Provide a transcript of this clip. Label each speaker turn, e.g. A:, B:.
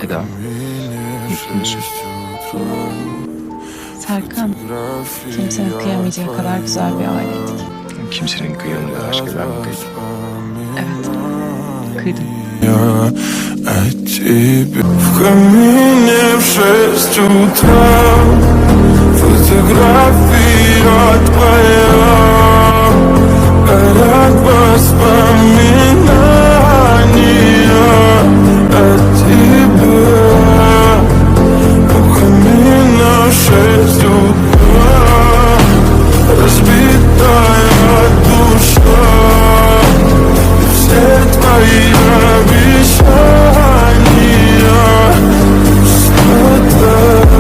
A: Eda. Mutlu musun?
B: Serkan, kimsenin kıyamayacağı kadar güzel bir aileydik.
A: Kimsenin kıyamadığı aşkı ben mi kıydım?
B: Evet, kıydım.
C: В камине в 6 утра фотография твоя.